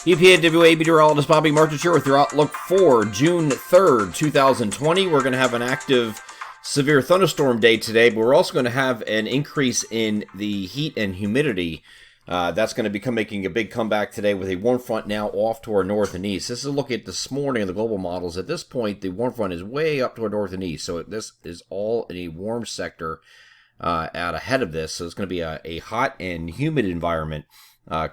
EPAWA meteorologist Bobby Martin here with your outlook for June 3rd, 2020. We're going to have an active severe thunderstorm day today, but we're also going to have an increase in the heat and humidity. That's going to become making a big comeback today with a warm front now off to our north and east. This is a look at this morning of the global models. At this point, the warm front is way up to our north and east, so this is all in a warm sector out ahead of this. So it's going to be a hot and humid environment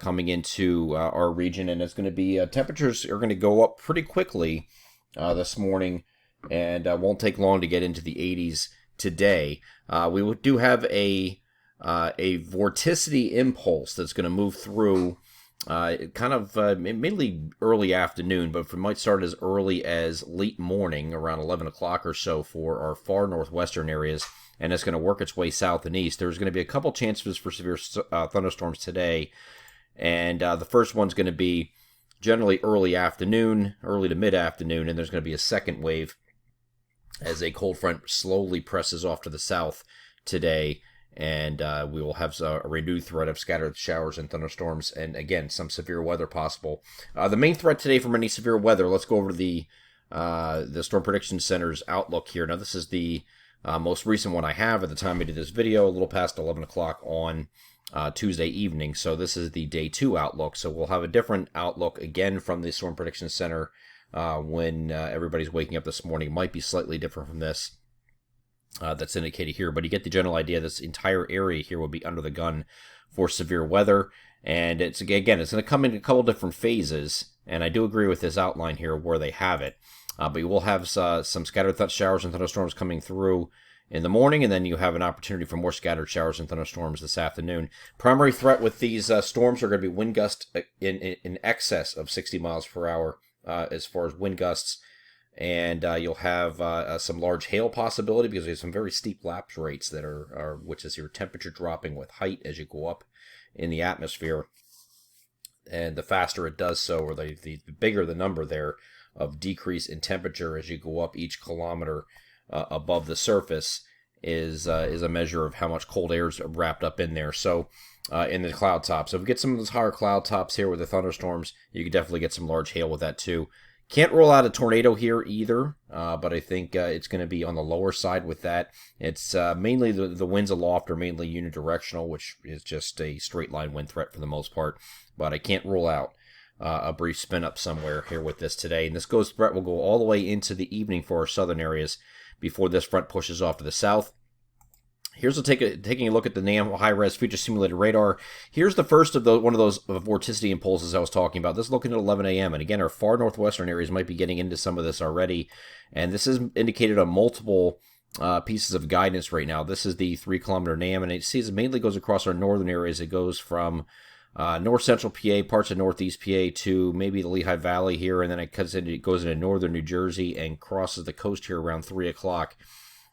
coming into our region, and it's going to be temperatures are going to go up pretty quickly this morning, and won't take long to get into the 80s today. We do have a vorticity impulse that's going to move through mainly early afternoon, but it might start as early as late morning, around 11 o'clock or so for our far northwestern areas, and it's going to work its way south and east. There's going to be a couple chances for severe thunderstorms today. And the first one's going to be generally early afternoon, early to mid-afternoon, and there's going to be a second wave as a cold front slowly presses off to the south today, and we will have a renewed threat of scattered showers and thunderstorms, and again, some severe weather possible. The main threat today from any severe weather, let's go over to the Storm Prediction Center's outlook here. Now, this is the most recent one I have at the time I did this video, a little past 11 o'clock on Tuesday evening. So this is the day 2 outlook. So we'll have a different outlook again from the Storm Prediction Center when everybody's waking up this morning. It might be slightly different from this that's indicated here, but you get the general idea. This entire area here will be under the gun for severe weather, and it's going to come in a couple different phases, and I do agree with this outline here where they have it. But you will have some scattered showers and thunderstorms coming through in the morning, and then you have an opportunity for more scattered showers and thunderstorms this afternoon. Primary threat with these storms are going to be wind gusts in excess of 60 miles per hour as far as wind gusts, and you'll have some large hail possibility because there's some very steep lapse rates that are which is your temperature dropping with height as you go up in the atmosphere, and the faster it does so, or the bigger the number there of decrease in temperature as you go up each kilometer above the surface is a measure of how much cold air is wrapped up in there. So in the cloud top. So if we get some of those higher cloud tops here with the thunderstorms, you can definitely get some large hail with that too. Can't rule out a tornado here either, but I think it's going to be on the lower side with that. It's mainly the winds aloft are mainly unidirectional, which is just a straight line wind threat for the most part. But I can't rule out a brief spin up somewhere here with this today. And this threat will go all the way into the evening for our southern areas before this front pushes off to the south. Here's taking a look at the NAM high-res future simulated radar. Here's the first of one of those vorticity impulses I was talking about. This is looking at 11 a.m. And again, our far northwestern areas might be getting into some of this already. And this is indicated on multiple pieces of guidance right now. This is the 3-kilometer NAM, and it mainly goes across our northern areas. It goes from north central PA, parts of northeast PA to maybe the Lehigh Valley here, and then it goes into northern New Jersey and crosses the coast here around 3 o'clock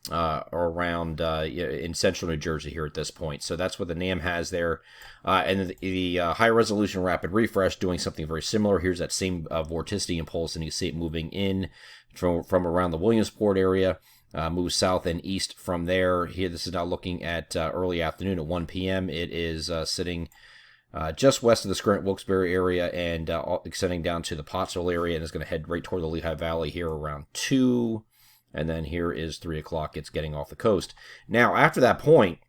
or around in central New Jersey here at this point. So that's what the NAM has there. And the high resolution rapid refresh doing something very similar. Here's that same vorticity impulse, and you see it moving in from around the Williamsport area. Moves south and east from there. Here, this is now looking at early afternoon at 1 p.m. It is sitting just west of the Scranton-Wilkes-Barre area and extending down to the Pottsville area, and is going to head right toward the Lehigh Valley here around 2. And then here is 3 o'clock. It's getting off the coast. Now, after that point,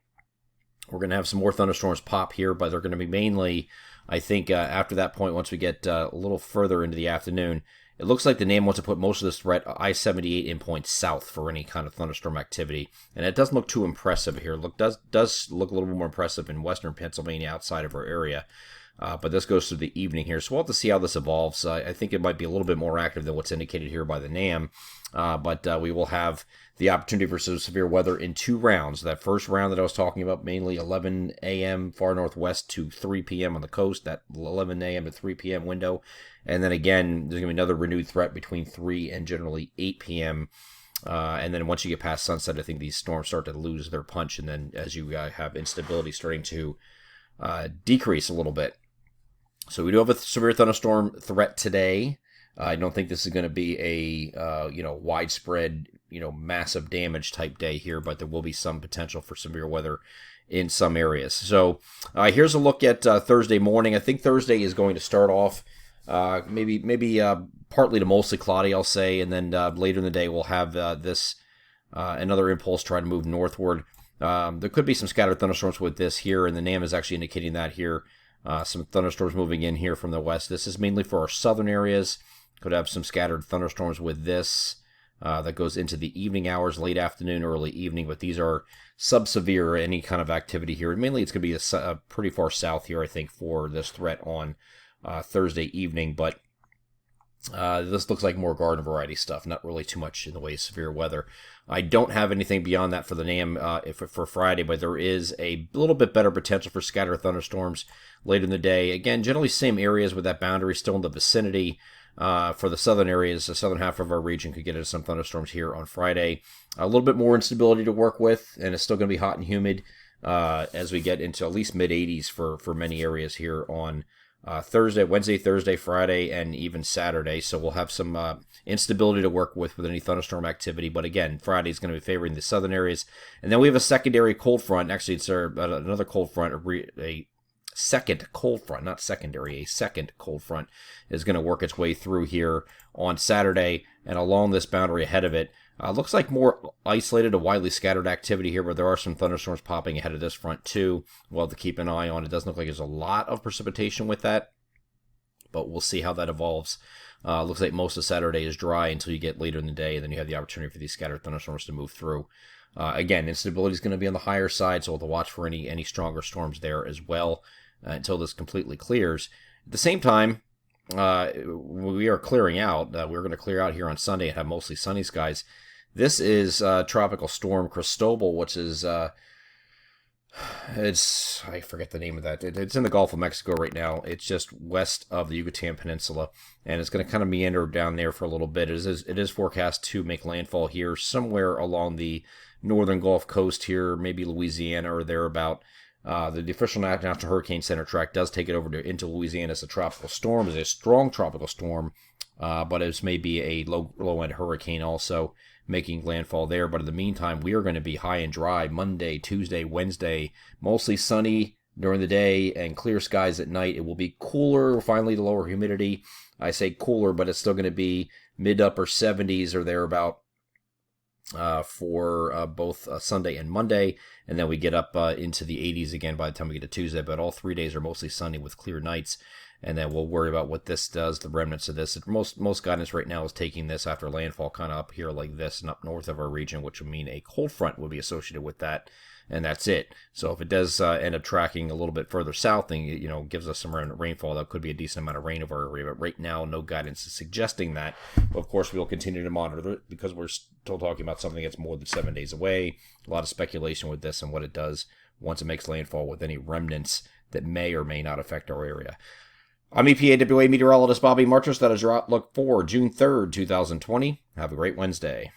we're going to have some more thunderstorms pop here, but they're going to be mainly, I think, after that point, once we get a little further into the afternoon, it looks like the NAM wants to put most of this threat I-78 in points south for any kind of thunderstorm activity. And it doesn't look too impressive here. Does look a little more impressive in western Pennsylvania outside of our area. But this goes through the evening here. So we'll have to see how this evolves. I think it might be a little bit more active than what's indicated here by the NAM. But we will have the opportunity for some severe weather in 2 rounds. That first round that I was talking about, mainly 11 a.m. far northwest to 3 p.m. on the coast, that 11 a.m. to 3 p.m. window. And then again, there's going to be another renewed threat between 3 and generally 8 p.m. And then once you get past sunset, I think these storms start to lose their punch. And then as you have instability starting to decrease a little bit. So we do have a severe thunderstorm threat today. I don't think this is going to be a widespread, massive damage type day here, but there will be some potential for severe weather in some areas. So here's a look at Thursday morning. I think Thursday is going to start off Maybe partly to mostly cloudy, I'll say, and then later in the day we'll have this another impulse try to move northward. There could be some scattered thunderstorms with this here, and the NAM is actually indicating that here. Some thunderstorms moving in here from the west. This is mainly for our southern areas. Could have some scattered thunderstorms with this. That goes into the evening hours, late afternoon, early evening, but these are sub-severe, any kind of activity here. Mainly it's going to be a pretty far south here, I think, for this threat on Thursday evening, but this looks like more garden variety stuff, not really too much in the way of severe weather. I don't have anything beyond that for the NAM for Friday, but there is a little bit better potential for scattered thunderstorms later in the day. Again, generally same areas with that boundary still in the vicinity. For the southern areas, the southern half of our region could get into some thunderstorms here on Friday. A little bit more instability to work with, and it's still going to be hot and humid as we get into at least mid-80s for many areas here on Wednesday, Thursday, Friday, and even Saturday. So we'll have some instability to work with any thunderstorm activity. But again, Friday is going to be favoring the southern areas. And then we have a secondary cold front. Actually, it's another cold front, a second cold front, not secondary, a second cold front is going to work its way through here on Saturday and along this boundary ahead of it. Looks like more isolated to widely scattered activity here, but there are some thunderstorms popping ahead of this front too. We'll have to keep an eye on. It doesn't look like there's a lot of precipitation with that, but we'll see how that evolves. Looks like most of Saturday is dry until you get later in the day, and then you have the opportunity for these scattered thunderstorms to move through. Again, instability is going to be on the higher side, so we'll have to watch for any stronger storms there as well until this completely clears. At the same time, we are clearing out. We're going to clear out here on Sunday and have mostly sunny skies. This is Tropical Storm Cristobal, which is, I forget the name of that. It's in the Gulf of Mexico right now. It's just west of the Yucatan Peninsula, and it's going to kind of meander down there for a little bit. It is forecast to make landfall here somewhere along the northern Gulf Coast here, maybe Louisiana or thereabout. The official National Hurricane Center track does take it over into Louisiana as a tropical storm. It's a strong tropical storm, but it may be a low-end hurricane also making landfall there. But in the meantime, we are going to be high and dry Monday, Tuesday, Wednesday, mostly sunny during the day and clear skies at night. It will be cooler, finally the lower humidity. I say cooler, but it's still going to be mid-upper 70s or thereabout for both Sunday and Monday, and then we get up into the 80s again by the time we get to Tuesday. But all 3 days are mostly sunny with clear nights, and then we'll worry about what this does, the remnants of this. Most guidance right now is taking this after landfall kind of up here like this and up north of our region, which would mean a cold front would be associated with that, and that's it. So if it does end up tracking a little bit further south and gives us some rainfall, that could be a decent amount of rain over our area. But right now, no guidance is suggesting that. But of course, we'll continue to monitor it because we're still talking about something that's more than 7 days away. A lot of speculation with this and what it does once it makes landfall with any remnants that may or may not affect our area. I'm EPAWA meteorologist Bobby Marchus. That is your outlook for June 3rd, 2020. Have a great Wednesday.